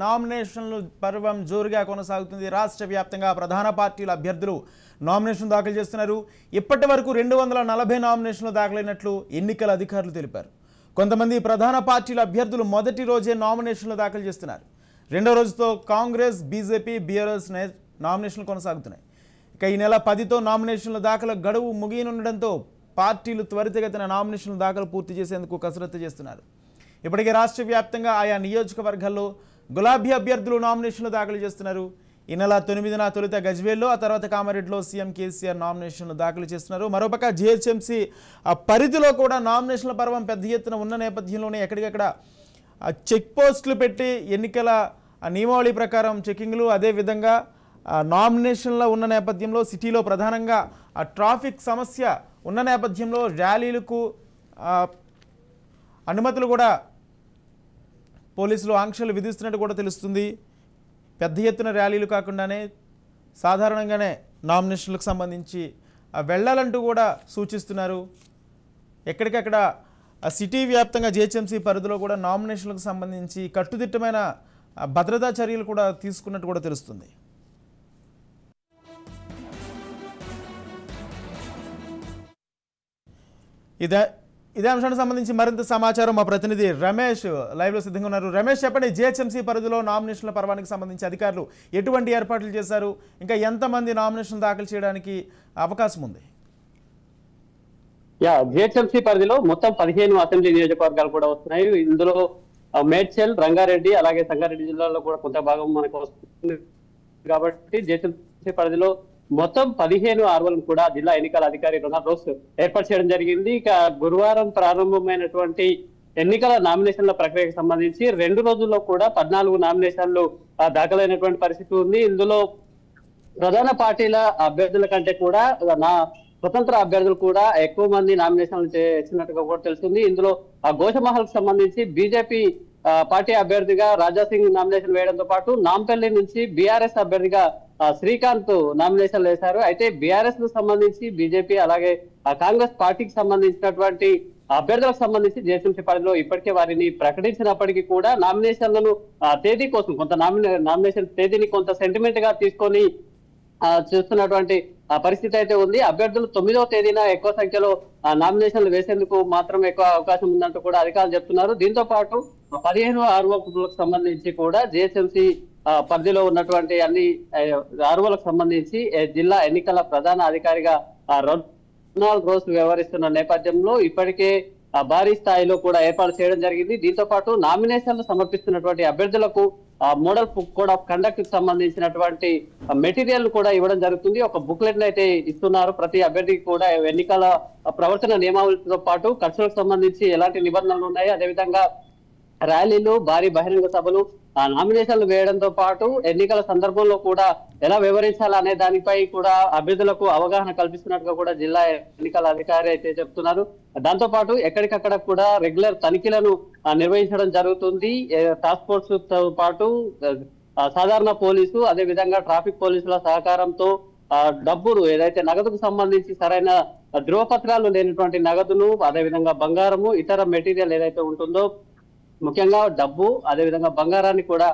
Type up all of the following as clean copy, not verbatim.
నామినేషన్లు పర్వం జోరుగా కొనసాగుతుంది. రాష్ట్ర వ్యాప్తంగా ప్రధాన పార్టీల అభ్యర్థులు నామినేషన్ దాఖలు చేస్తున్నారు. ఇప్పటి వరకు 240 నామినేషన్లు దాఖలైనట్లు ఎన్నికల అధికారులు తెలిపారు. కొంతమంది ప్రధాన పార్టీల అభ్యర్థులు మొదటి రోజే నామినేషన్లు దాఖలు చేస్తున్నారు. రెండో రోజుతో కాంగ్రెస్, బీజేపీ, బీఆర్ఎస్ నామినేషన్లు కొనసాగుతున్నాయి. ఇక ఈ నెల 10తో నామినేషన్ల దాఖలు గడువు ముగియనుండడంతో పార్టీలు త్వరితగతిన నామినేషన్ల దాఖలు పూర్తి చేసేందుకు కసరత్తు చేస్తున్నారు. ఇప్పటికే రాష్ట్ర వ్యాప్తంగా ఆయా నియోజకవర్గాల్లో గులాబీ అభ్యర్థులు నామినేషన్లు దాఖలు చేస్తున్నారు. ఈ నెల 9న తొలుత గజ్వేల్లో, ఆ తర్వాత కామారెడ్డిలో సీఎం కేసీఆర్ నామినేషన్లు దాఖలు చేస్తున్నారు. మరోపక్క జీహెచ్ఎంసీ పరిధిలో కూడా నామినేషన్ల పర్వం పెద్ద ఎత్తున ఉన్న నేపథ్యంలోనే ఎక్కడికక్కడ చెక్ పోస్టులు పెట్టి ఎన్నికల నియమావళి ప్రకారం చెకింగ్లు, అదేవిధంగా నామినేషన్ల ఉన్న నేపథ్యంలో సిటీలో ప్రధానంగా ట్రాఫిక్ సమస్య ఉన్న నేపథ్యంలో ర్యాలీలకు అనుమతులు కూడా పోలీసులు ఆంక్షలు విధిస్తున్నట్టు కూడా తెలుస్తుంది. పెద్ద ఎత్తున ర్యాలీలు కాకుండానే సాధారణంగానే నామినేషన్లకు సంబంధించి వెళ్ళాలంటూ కూడా సూచిస్తున్నారు. ఎక్కడికక్కడ సిటీ వ్యాప్తంగా జీహెచ్ఎంసీ పరిధిలో కూడా నామినేషన్లకు సంబంధించి కట్టుదిట్టమైన భద్రతా చర్యలు కూడా తీసుకున్నట్టు కూడా తెలుస్తుంది. ఇదే అంశానికి సంబంధించి మరింత సమాచారం మా ప్రతినిధి రమేష్ లైవ్లో సిద్ధంగా ఉన్నారు. రమేష్, చెప్పండి, జీహెచ్ఎంసీ పరిధిలో నామినేషన్ల పర్వానికి సంబంధించి అధికారులు ఎటువంటి ఏర్పాట్లు చేశారు? ఇంకా ఎంతమంది నామినేషన్ దాఖలు చేయడానికి అవకాశం ఉంది? జీహెచ్ఎంసీ పరిధిలో మొత్తం 15 అసెంబ్లీ నియోజకవర్గాలు కూడా వస్తున్నాయి. ఇందులో మేడ్చల్, రంగారెడ్డి, అలాగే సంగారెడ్డి జిల్లాలో కూడా కొంత భాగం మనకు వస్తుంది. కాబట్టి జీహెచ్ఎంసీ పరిధిలో మొత్తం 15 ఆర్వలను కూడా జిల్లా ఎన్నికల అధికారి రొనాల్డ్ రోస్ ఏర్పాటు చేయడం జరిగింది. ఇక గురువారం ప్రారంభమైనటువంటి ఎన్నికల నామినేషన్ల ప్రక్రియకు సంబంధించి 2 రోజుల్లో కూడా 14 నామినేషన్లు దాఖలైనటువంటి పరిస్థితి ఉంది. ఇందులో ప్రధాన పార్టీల అభ్యర్థుల కంటే కూడా స్వతంత్ర అభ్యర్థులు కూడా ఎక్కువ మంది నామినేషన్లు చేసినట్టుగా కూడా తెలుస్తుంది. ఇందులో గోషమహల్ కు సంబంధించి బీజేపీ పార్టీ అభ్యర్థిగా రాజాసింగ్ నామినేషన్ వేయడంతో పాటు నాంపల్లి నుంచి బీఆర్ఎస్ అభ్యర్థిగా శ్రీకాంత్ నామినేషన్లు వేశారు. అయితే బీఆర్ఎస్ కు సంబంధించి బీజేపీ అలాగే కాంగ్రెస్ పార్టీకి సంబంధించినటువంటి అభ్యర్థులకు సంబంధించి జీహెచ్ఎంసీ పరిధిలో ఇప్పటికే వారిని ప్రకటించినప్పటికీ కూడా నామినేషన్లను తేదీ కోసం కొంత నామినేషన్ తేదీని కొంత సెంటిమెంట్ గా తీసుకొని చూస్తున్నటువంటి పరిస్థితి అయితే ఉంది. అభ్యర్థులు 9వ తేదీన ఎక్కువ సంఖ్యలో నామినేషన్లు వేసేందుకు మాత్రం ఎక్కువ అవకాశం ఉందంటూ కూడా అధికారులు చెప్తున్నారు. దీంతో పాటు 15 ఆర్వోలకు సంబంధించి కూడా జీహెచ్ఎంసీ పరిధిలో ఉన్నటువంటి అన్ని ఆర్వోలకు సంబంధించి జిల్లా ఎన్నికల ప్రధాన అధికారిగా రొనాల్డ్ రోస్ వ్యవహరిస్తున్న నేపథ్యంలో ఇప్పటికే భారీ స్థాయిలో కూడా ఏర్పాటు చేయడం జరిగింది. దీంతో పాటు నామినేషన్లు సమర్పిస్తున్నటువంటి అభ్యర్థులకు మోడల్ కోడ్ ఆఫ్ కండక్ట్ కి సంబంధించినటువంటి మెటీరియల్ కూడా ఇవ్వడం జరుగుతుంది. ఒక బుక్లెట్ అయితే ఇస్తున్నారు. ప్రతి అభ్యర్థికి కూడా ఎన్నికల ప్రవర్తన నియమావళితో పాటు ఖర్చులకు సంబంధించి ఎలాంటి నిబంధనలు ఉన్నాయి, అదేవిధంగా ర్యాలీలు, భారీ బహిరంగ సభలు, నామినేషన్లు వేయడంతో పాటు ఎన్నికల సందర్భంలో కూడా ఎలా వివరించాలి అనే దానిపై కూడా అభ్యర్థులకు అవగాహన కల్పిస్తున్నట్టుగా కూడా జిల్లా ఎన్నికల అధికారి అయితే చెప్తున్నారు. దాంతో పాటు ఎక్కడికక్కడ కూడా రెగ్యులర్ తనిఖీలను నిర్వహించడం జరుగుతుంది. టాస్క్ ఫోర్స్ తో పాటు సాధారణ పోలీసు, అదే విధంగా ట్రాఫిక్ పోలీసుల సహకారంతో డబ్బులు ఏదైతే నగదుకు సంబంధించి సరైన ధృవపత్రాలు లేనటువంటి నగదును, అదేవిధంగా బంగారము, ఇతర మెటీరియల్ ఏదైతే ఉంటుందో ముఖ్యంగా డబ్బు, అదేవిధంగా బంగారాన్ని కూడా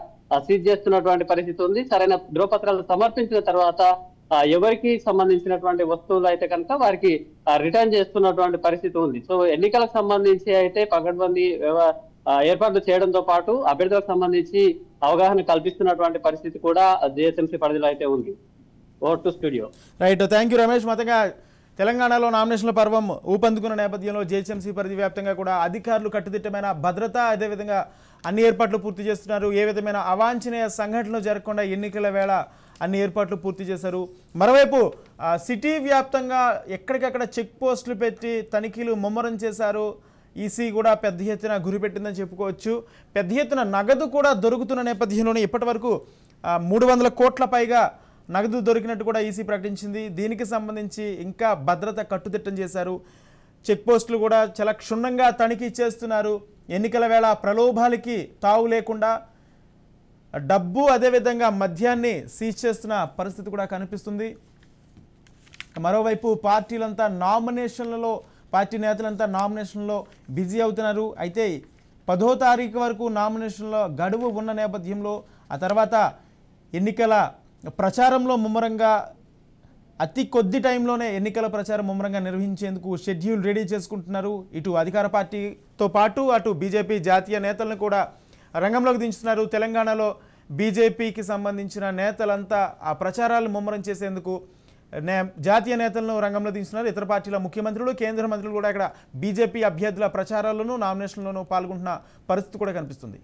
సీజ్ చేస్తున్నటువంటి పరిస్థితి ఉంది. సరైన ధృవపత్రాలు సమర్పించిన తర్వాత ఎవరికి సంబంధించినటువంటి వస్తువులు అయితే కనుక వారికి రిటర్న్ చేస్తున్నటువంటి పరిస్థితి ఉంది. సో ఎన్నికలకు సంబంధించి అయితే పకడ్బందీ ఏర్పాట్లు చేయడంతో పాటు అభ్యర్థులకు సంబంధించి అవగాహన కల్పిస్తున్నటువంటి పరిస్థితి కూడా జీహెచ్ఎంసీ పరిధిలో అయితే ఉంది. Over to studio. Right, thank you Ramesh. మొత్తంగా తెలంగాణలో నామినేషన్ల పర్వం ఊపందుకున్న నేపథ్యంలో జీహెచ్ఎంసీ పరిధి వ్యాప్తంగా కూడా అధికారులు కట్టుదిట్టమైన భద్రత, అదేవిధంగా అన్ని ఏర్పాట్లు పూర్తి చేస్తున్నారు. ఏ విధమైన అవాంఛనీయ సంఘటనలు జరగకుండా ఎన్నికల వేళ అన్ని ఏర్పాట్లు పూర్తి చేశారు. మరోవైపు సిటీ వ్యాప్తంగా ఎక్కడికక్కడ చెక్ పోస్టులు పెట్టి తనిఖీలు ముమ్మరం చేశారు. ఈసీ కూడా పెద్ద ఎత్తున గురిపెట్టిందని చెప్పుకోవచ్చు. పెద్ద ఎత్తున నగదు కూడా దొరుకుతున్న నేపథ్యంలోనే ఇప్పటి వరకు 300 కోట్ల పైగా నగదు దొరికినట్టు కూడా ఈసీ ప్రకటించింది. దీనికి సంబంధించి ఇంకా భద్రత కట్టుదిట్టం చేశారు. చెక్ పోస్టులు కూడా చాలా క్షుణ్ణంగా తనిఖీ చేస్తున్నారు. ఎన్నికల వేళ ప్రలోభాలకి తావు లేకుండా డబ్బు, అదేవిధంగా మద్యాన్ని సీజ్ చేస్తున్న పరిస్థితి కూడా కనిపిస్తుంది. మరోవైపు పార్టీలంతా నామినేషన్లలో పార్టీ నేతలంతా నామినేషన్లో బిజీ అవుతున్నారు. అయితే 10వ తారీఖు వరకు నామినేషన్ల గడువు ఉన్న నేపథ్యంలో ఆ తర్వాత ఎన్నికల ప్రచారంలో ముమ్మరంగా అతి కొద్ది టైంలోనే ఎన్నికల ప్రచారం ముమ్మరంగా నిర్వహించేందుకు షెడ్యూల్ రెడీ చేసుకుంటున్నారు. ఇటు అధికార పార్టీతో పాటు అటు బీజేపీ జాతీయ నేతలను కూడా రంగంలోకి దించుతున్నారు. తెలంగాణలో బీజేపీకి సంబంధించిన నేతలంతా ఆ ప్రచారాలు ముమ్మరం చేసేందుకు జాతీయ నేతలను రంగంలో దించుతున్నారు. ఇతర పార్టీల ముఖ్యమంత్రులు, కేంద్ర మంత్రులు కూడా ఇక్కడ బీజేపీ అభ్యర్థుల ప్రచారాల్లోనూ నామినేషన్లోనూ పాల్గొంటున్న పరిస్థితి కూడా కనిపిస్తుంది.